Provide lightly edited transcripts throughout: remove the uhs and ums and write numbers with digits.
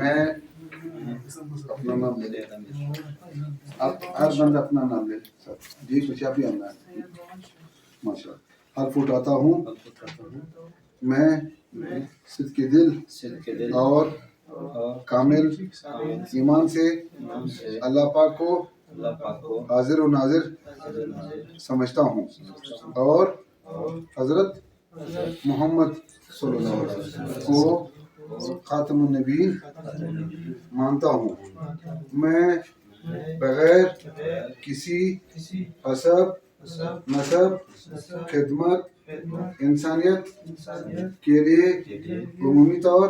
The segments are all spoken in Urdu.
میں اپنا نام لے لیتا ہوں. آپ ہر بندہ اپنا نام لے. جی کچھ آپ ہی آنا ہے. ماشاء اللہ. حلف اٹھاتا ہوں میں صدق دل اور کامل ایمان سے اللہ پاک کو حاضر و ناظر سمجھتا ہوں اور حضرت محمد صلی اللہ علیہ وسلم کو خاتم النبیین مانتا ہوں. میں بغیر کسی حسب نسب خدمت انسانیت کے لیے عمومی طور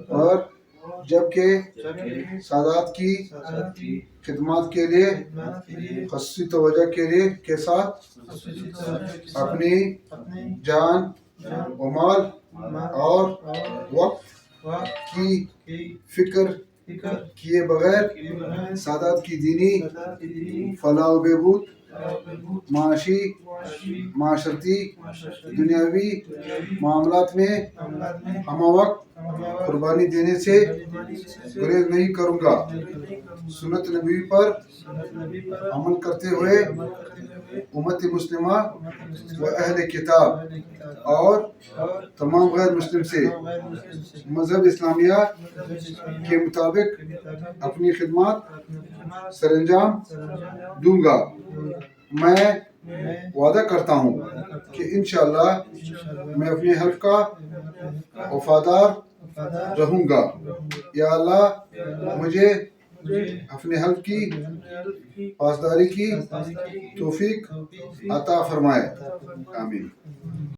پر جبکہ سادات کی خدمات کے لیے خصوصی توجہ کے ساتھ اپنی جان و مال اور وقت کی فکر کیے بغیر سادات کی دینی فلاح و بہبود معاشی معاشرتی دنیاوی معاملات میں ہم وقت قربانی دینے سے گریز نہیں کروں گا. سنت نبوی پر عمل کرتے ہوئے امت مسلمہ و اہل کتاب اور تمام غیر مسلم سے مذہب اسلامیہ کے مطابق اپنی خدمات سر انجام دوں گا. میں وعدہ کرتا ہوں کہ انشاءاللہ میں اپنے حلف کا وفادار رہوں گا. یا اللہ مجھے اپنے حلف کی پاسداری کی توفیق عطا فرمائے. آمین.